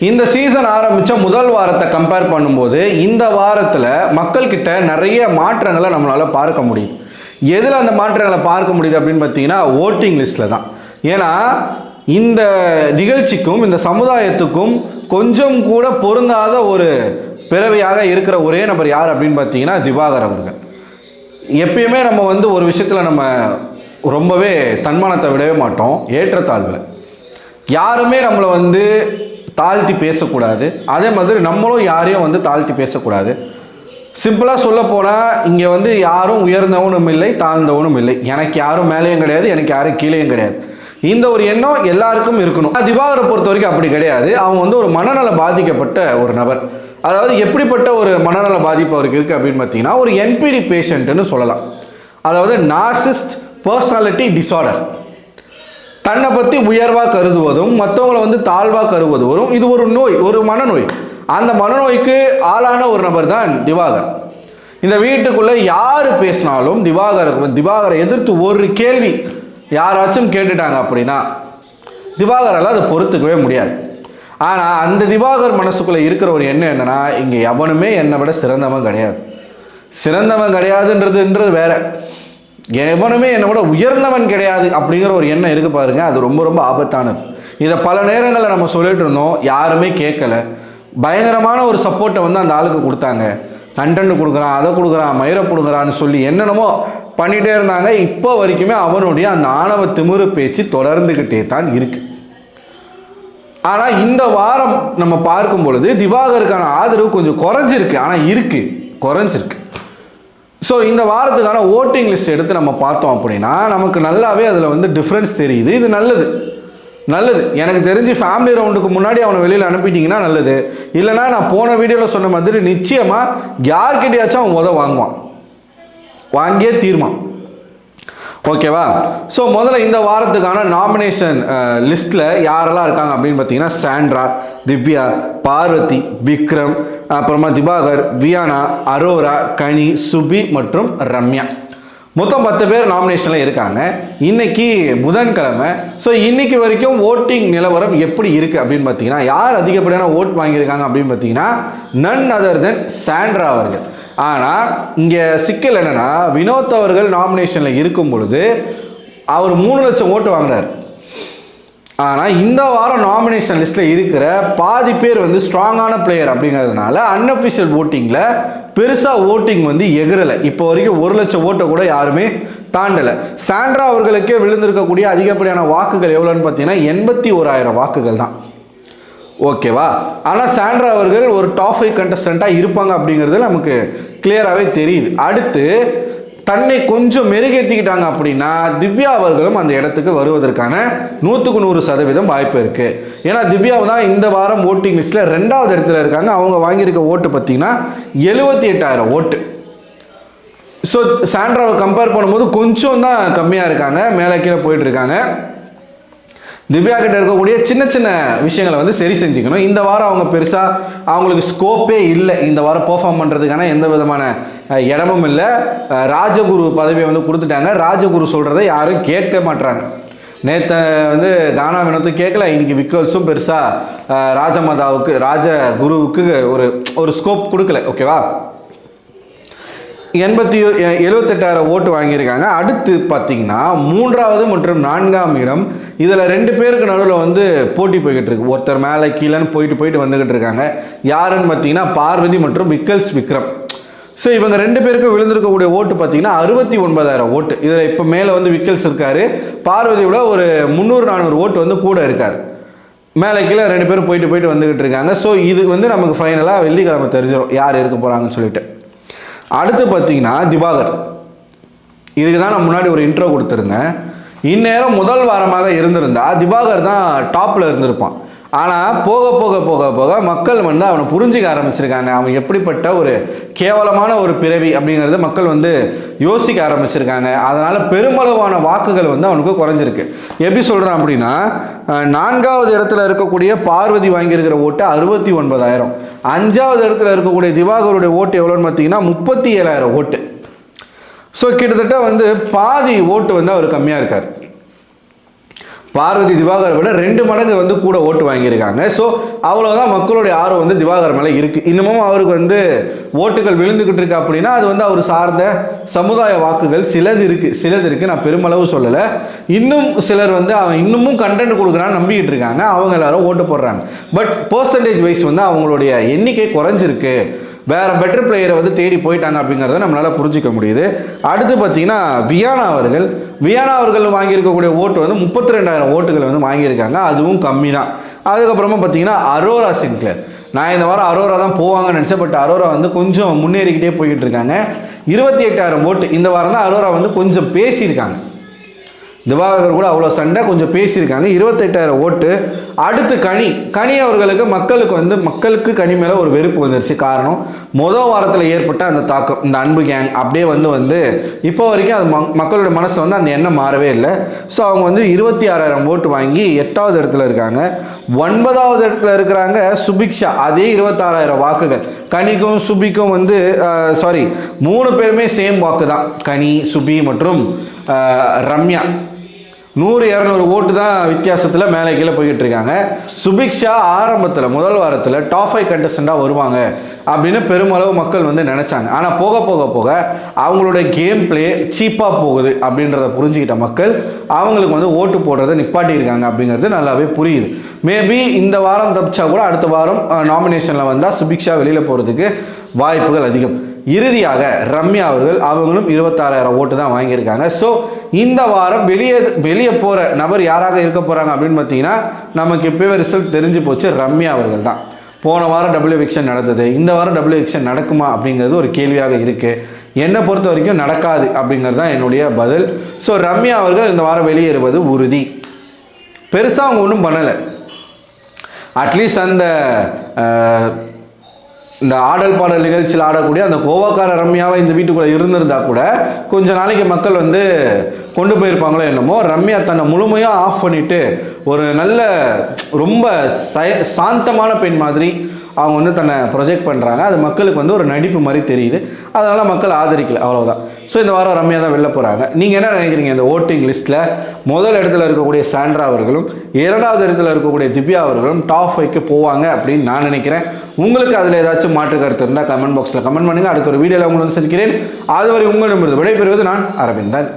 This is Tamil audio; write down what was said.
இந்த சீசன் ஆரம்பித்த முதல் வாரத்தை கம்பேர் பண்ணும்போது இந்த வாரத்தில் மக்கள்கிட்ட நிறைய மாற்றங்களை நம்மளால் பார்க்க முடியுது. எதில் அந்த மாற்றங்களை பார்க்க முடியுது அப்படின்னு பார்த்தீங்கன்னா ஓட்டிங் லிஸ்ட்டில் தான். ஏன்னா இந்த நிகழ்ச்சிக்கும் இந்த சமுதாயத்துக்கும் கொஞ்சம் கூட பொருந்தாத ஒரு பிறவியாக இருக்கிற ஒரே நபர் யார் அப்படின்னு பார்த்தீங்கன்னா திவாகர் அவர்கள். எப்பயுமே நம்ம ஒரு விஷயத்தில் நம்ம ரொம்பவே தன்மானத்தை விடவே மாட்டோம். ஏற்றத்தாழ்வில் யாருமே நம்மளை தாழ்த்தி பேசக்கூடாது, அதே மாதிரி நம்மளும் யாரையும் தாழ்த்தி பேசக்கூடாது. சிம்பிளாக சொல்ல போனால் இங்கே யாரும் உயர்ந்தவனும் இல்லை தாழ்ந்தவனும் இல்லை. எனக்கு யாரும் மேலேயும் கிடையாது, எனக்கு யாரும் கீழேயும் கிடையாது. இந்த ஒரு எண்ணம் எல்லாருக்கும் இருக்கணும். திவாகரை பொறுத்த வரைக்கும் அப்படி கிடையாது. அவங்க ஒரு மனநல பாதிக்கப்பட்ட ஒரு நபர். அதாவது எப்படிப்பட்ட ஒரு மனநல பாதிப்பு அவருக்கு இருக்குது அப்படின்னு பார்த்தீங்கன்னா ஒரு என்பிடி பேஷண்ட்டுன்னு சொல்லலாம். அதாவது நார்சிஸ்ட் பர்சனாலிட்டி டிஸார்டர். தன்னை பற்றி உயர்வாக கருதுவதும் மற்றவங்களை தாழ்வாக கருதுவதும் இது ஒரு நோய், ஒரு மனநோய். அந்த மனநோய்க்கு ஆளான ஒரு நபர் தான் திவாகர். இந்த வீட்டுக்குள்ளே யார் பேசினாலும் திவாகரை எதிர்த்து ஒரு கேள்வி யாராச்சும் கேட்டுட்டாங்க அப்படின்னா திவாகரால் அதை பொறுத்துக்கவே முடியாது. ஆனால் அந்த திவாகர் மனசுக்குள்ளே இருக்கிற ஒரு எண்ணம் என்னென்னா, இங்கே எவனுமே என்னை விட சிறந்தவன் கிடையாது. சிறந்தவன் கிடையாதுன்றது வேற, எவனுமே என்னை விட உயர்ந்தவன் கிடையாது அப்படிங்கிற ஒரு எண்ணம் இருக்கு பாருங்க. அது ரொம்ப ரொம்ப ஆபத்தானது. இதை பல நேரங்களில் நம்ம சொல்லிட்டு இருந்தோம், யாருமே கேட்கல. பயங்கரமான ஒரு சப்போர்ட்டை அந்த ஆளுக்கு கொடுத்தாங்க. கண்டென்ட் கொடுக்குறான், அதை கொடுக்குறான், மயிரை கொடுக்குறான்னு சொல்லி என்னென்னமோ பண்ணிகிட்டே இருந்தாங்க. இப்போ வரைக்குமே அவனுடைய அந்த ஆணவ திமிரு பேச்சு தொடர்ந்துக்கிட்டே தான் இருக்கு. ஆனால் இந்த வாரம் நம்ம பார்க்கும் பொழுது திவாகருக்கான ஆதரவு கொஞ்சம் குறைஞ்சிருக்கு. ஆனால் குறைஞ்சிருக்கு. ஸோ இந்த வாரத்துக்கான ஓட்டிங் லிஸ்ட் எடுத்து நம்ம பார்த்தோம் அப்படின்னா நமக்கு நல்லாவே அதில் டிஃப்ரென்ஸ் தெரியுது. இது நல்லது. எனக்கு தெரிஞ்சு ஃபேமிலி ரவுண்டுக்கு முன்னாடி அவனை வெளியில் அனுப்பிட்டீங்கன்னா நல்லது. இல்லைனா நான் போன வீடியோவில் சொன்ன மாதிரி நிச்சயமாக யார்கிட்டயாச்சும் அவன் வாங்கியே தீர்மான். ஓகேவா? ஸோ முதல்ல இந்த வாரத்துக்கான நாமினேஷன் லிஸ்ட்டில் யாரெல்லாம் இருக்காங்க அப்படின்னு பார்த்தீங்கன்னா சாண்ட்ரா, திவ்யா, பார்வதி, விக்ரம், அப்புறமா திவாகர், வியானா, அரோரா, கனி, சுபி மற்றும் ரம்யா. மொத்தம் 10 பேர் நாமினேஷனில் இருக்காங்க. இன்னைக்கு புதன்கிழமை. ஸோ இன்னைக்கு வரைக்கும் ஓட்டிங் நிலவரம் எப்படி இருக்குது அப்படின்னு பார்த்தீங்கன்னா யார் அதிகப்படியான ஓட் வாங்கியிருக்காங்க அப்படின்னு பார்த்தீங்கன்னா நன் அதர் தென் சாண்ட்ரா அவர்கள். ஆனால் இங்கே சிக்கல் என்னென்னா வினோத் அவர்கள் நாமினேஷனில் இருக்கும் பொழுது அவர் 3 லட்சம் ஓட்டு வாங்கினார். ஆனால் இந்த வாரம் நாமினேஷன் லிஸ்ட்டில் இருக்கிற பாதி பேர் ஸ்ட்ராங்கான பிளேயர் அப்படிங்கிறதுனால அன்அஃபிஷியல் ஓட்டிங்கில் பெருசாக ஓட்டிங் எகிறலை. இப்போ வரைக்கும் 1 லட்சம் ஓட்டை கூட யாருமே தாண்டலை. சாண்ட்ரா அவர்களுக்கே விழுந்திருக்கக்கூடிய அதிகப்படியான வாக்குகள் எவ்வளோன்னு பார்த்தீங்கன்னா 81,000 வாக்குகள் தான். ஓகேவா? ஆனால் சாண்ட்ரா அவர்கள் ஒரு டாப் 5 கண்டஸ்டண்ட்டாக இருப்பாங்க அப்படிங்கிறது நமக்கு கிளியராகவே தெரியுது. அடுத்து தன்னை கொஞ்சம் மெருகேற்றிக்கிட்டாங்க அப்படின்னா திவ்யா அவர்களும் அந்த இடத்துக்கு வருவதற்கான 100% வாய்ப்பு இருக்குது. ஏன்னா திவ்யாவை தான் இந்த வாரம் ஓட்டிங் லிஸ்ட்டில் 2வது இடத்துல இருக்காங்க. அவங்க வாங்கியிருக்க ஓட்டு பார்த்தீங்கன்னா 78,000 ஓட்டு. ஸோ சாண்ட்ராவை கம்பேர் பண்ணும்போது கொஞ்சம் தான் கம்மியாக இருக்காங்க, மேலே கீழே போயிட்டு இருக்காங்க. திவ்யா கிட்ட இருக்கக்கூடிய சின்ன சின்ன விஷயங்களை சரி செஞ்சுக்கணும். இந்த வாரம் அவங்க பெருசாக அவங்களுக்கு ஸ்கோப்பே இல்லை. இந்த வாரம் பெர்ஃபார்ம் பண்ணுறதுக்கான எந்த விதமான இடமும் இல்லை. ராஜகுரு பதவியை கொடுத்துட்டாங்க. ராஜகுரு சொல்கிறத யாரும் கேட்க மாட்டுறாங்க. நேற்று கானா வினோத்து கேட்கல, இன்னைக்கு விக்கல்ஸும் பெருசாக ராஜகுருவுக்கு ஒரு ஸ்கோப் கொடுக்கல. ஓகேவா? 78,000 ஓட்டு வாங்கியிருக்காங்க. அடுத்து பார்த்தீங்கன்னா 3வது மற்றும் 4ஆம் இடம். இதில் 2 பேருக்கு நடுவில் போட்டி போய்கிட்டு இருக்கு. ஒருத்தர் மேலே கீழேன்னு போயிட்டு வந்துக்கிட்டு இருக்காங்க. யாருன்னு பார்த்தீங்கன்னா பார்வதி மற்றும் விக்ரம். ஸோ இவங்க 2 பேருக்கு விழுந்திருக்கக்கூடிய ஓட்டு பார்த்தீங்கன்னா 69,000 ஓட்டு. இதில் இப்போ மேலே விக்கல்ஸ் இருக்காரு. பார்வதியோட ஒரு 300-400 ஓட்டு கூட இருக்கார். மேலே கீழே 2 பேரும் போயிட்டு வந்துக்கிட்டு இருக்காங்க. ஸோ இது நமக்கு ஃபைனலாக வெள்ளிக்கிழமை தெரிஞ்சிடும் யார் இருக்க போகிறாங்கன்னு சொல்லிட்டு. அடுத்து பார்த்தீங்கன்னா திவாகர். இதுக்கு தான் நான் முன்னாடி ஒரு இன்ட்ரோ கொடுத்துருந்தேன். இந்நேரம் முதல் வாரமாக இருந்திருந்தா திவாகர் தான் டாப்பில் இருந்திருப்பான். ஆனால் போக போக போக போக மக்கள் அவனை புரிஞ்சிக்க ஆரம்பிச்சிருக்காங்க. அவன் எப்படிப்பட்ட ஒரு கேவலமான ஒரு பிறவி அப்படிங்கிறது மக்கள் யோசிக்க ஆரம்பிச்சிருக்காங்க. அதனால் பெருமளவான வாக்குகள் அவனுக்கு குறைஞ்சிருக்கு. எப்படி சொல்கிறான் அப்படின்னா 4வது இடத்துல இருக்கக்கூடிய பார்வதி வாங்கியிருக்கிற ஓட்டு 69,000. 5வது இடத்துல இருக்கக்கூடிய திவாகருடைய ஓட்டு எவ்வளோன்னு பார்த்தீங்கன்னா 37,000 ஓட்டு. ஸோ கிட்டத்தட்ட பாதி ஓட்டு அவர் கம்மியாக இருக்கார். பார்வதி திவாகரை விட 2 மடங்கு வந்து கூட ஓட்டு வாங்கியிருக்காங்க. ஸோ அவ்வளோதான் மக்களுடைய ஆர்வம் வந்து திவாகர் மேலே இருக்குது. இன்னமும் அவருக்கு வந்து ஓட்டுகள் விழுந்துக்கிட்டு இருக்கு அப்படின்னா அது வந்து அவர் சார்ந்த சமுதாய வாக்குகள் சிலது இருக்குது. நான் பெருமளவு சொல்லலை. இன்னும் சிலர் வந்து அவன் இன்னமும் கண்டென்ட் கொடுக்குறான்னு நம்பிக்கிட்டு இருக்காங்க. அவங்க எல்லாரும் ஓட்டு போடுறாங்க. பட் பர்சன்டேஜ் வைஸ் வந்து அவங்களுடைய எண்ணிக்கை குறைஞ்சிருக்கு. வேறு பெட்டர் பிளேயரை வந்து தேடி போயிட்டாங்க அப்படிங்கிறத நம்மளால் புரிஞ்சிக்க முடியுது. அடுத்து பார்த்தீங்கன்னா வியானா அவர்கள் வாங்கியிருக்கக்கூடிய ஓட்டு வந்து 32,000 ஓட்டுகள் வந்து வாங்கியிருக்காங்க. அதுவும் கம்மி தான். அதுக்கப்புறமா பார்த்தீங்கன்னா அரோரா சின்க்ளேர். நான் இந்த வாரம் அரோரா தான் போவாங்கன்னு நினச்சேன். பட் அரோரா வந்து கொஞ்சம் முன்னேறிக்கிட்டே போய்கிட்டு இருக்காங்க. 28,000 ஓட்டு. இந்த வாரம் தான் அரோரா வந்து கொஞ்சம் பேசியிருக்காங்க. திவாகர் கூட அவ்வளோ சண்டை கொஞ்சம் பேசியிருக்காங்க. 28,000 ஓட்டு. அடுத்து கனி அவர்களுக்கு மக்களுக்கு கனி மேலே ஒரு வெறுப்பு வந்துருச்சு. காரணம் மொதல் வாரத்தில் ஏற்பட்ட அந்த தாக்கம், இந்த அன்பு கேங் அப்படியே வந்து இப்போ வரைக்கும் அது மக்களோட மனசில் வந்து அந்த எண்ணம் மாறவே இல்லை. ஸோ அவங்க வந்து 26,000 ஓட்டு வாங்கி 8வது இடத்துல இருக்காங்க. 9வது இடத்துல இருக்கிறாங்க சுபிக்ஷா. அதே 26,000 வாக்குகள். கனிக்கும் சுபிக்கும் வந்து 3 பேருமே சேம் வாக்கு தான். கனி, சுபி மற்றும் ரம்யா 100-200 ஓட்டு தான் வித்தியாசத்தில் மேலே கீழே போய்கிட்டு இருக்காங்க. சுபிக்ஷா ஆரம்பத்தில் முதல் வாரத்தில் டாப் 5 கண்டஸ்டண்டாக வருவாங்க அப்படின்னு பெருமளவு மக்கள் வந்து நினச்சாங்க. ஆனால் போக போக போக அவங்களுடைய கேம் பிளே சீப்பாக போகுது அப்படின்றத புரிஞ்சுக்கிட்ட மக்கள் அவங்களுக்கு வந்து ஓட்டு போடுறதை நிப்பாட்டியிருக்காங்க அப்படிங்கிறது நல்லாவே புரியுது. மேபி இந்த வாரம் தப்பிச்சா கூட அடுத்த வாரம் நாமினேஷனில் வந்தால் சுபிக்ஷா வெளியில் போகிறதுக்கு வாய்ப்புகள் அதிகம். இறுதியாக ரம்யா அவங்களும் 26,000 ஓட்டு தான் வாங்கியிருக்காங்க. ஸோ இந்த வாரம் வெளியே போகிற நபர் யாராக இருக்க போகிறாங்க அப்படின்னு பார்த்தீங்கன்னா நமக்கு இப்போவே ரிசல்ட் தெரிஞ்சு போச்சு. ரம்யா அவர்கள் தான். போன வாரம் டபுள் எவிக்ஷன் நடந்தது. இந்த வாரம் டபுள் எவிக்ஷன் நடக்குமா அப்படிங்கிறது ஒரு கேள்வியாக இருக்குது. என்னை பொறுத்த வரைக்கும் நடக்காது அப்படிங்கிறது தான் என்னுடைய பதில். ஸோ ரம்யா அவர்கள் இந்த வாரம் வெளியேறுவது உறுதி. பெருசாக அவங்க ஒன்றும் பண்ணலை. அட்லீஸ்ட் இந்த ஆடல் பாடல் நிகழ்ச்சியில் ஆடக்கூடிய அந்த கோவாக்கார ரம்யாவை இந்த வீட்டுக்குள்ளே இருந்திருந்தா கூட கொஞ்ச நாளைக்கு மக்கள் வந்து கொண்டு போயிருப்பாங்களோ என்னமோ. ரம்யா தன்னை முழுமையாக ஆஃப் பண்ணிவிட்டு ஒரு நல்ல ரொம்ப சாந்தமான பெண் மாதிரி அவங்க வந்து தன்னை ப்ரொஜெக்ட் பண்ணுறாங்க. அது மக்களுக்கு வந்து ஒரு நடிப்பு மாதிரி தெரியுது. அதனால் மக்கள் ஆதரிக்கல, அவ்வளோதான். ஸோ இந்த வாரம் ரம்யா தான் வெளில போகிறாங்க. நீங்கள் என்ன நினைக்கிறீங்க? இந்த ஓட்டிங் லிஸ்ட்டில் முதல் இடத்துல இருக்கக்கூடிய சாண்ட்ரா அவர்களும் 2வது இடத்துல இருக்கக்கூடிய திவ்யா அவர்களும் டாப் 5க்கு போவாங்க அப்படின்னு நான் நினைக்கிறேன். உங்களுக்கு அதில் ஏதாச்சும் மாற்று கருத்து இருந்தால் கமெண்ட் பாக்ஸில் கமெண்ட் பண்ணுங்கள். அடுத்த ஒரு வீடியோவில் உங்களுக்கு சந்திக்கிறேன். அதுவரை உங்களிடமிருந்து விடைபெறுவது நான் அரவிந்தன்.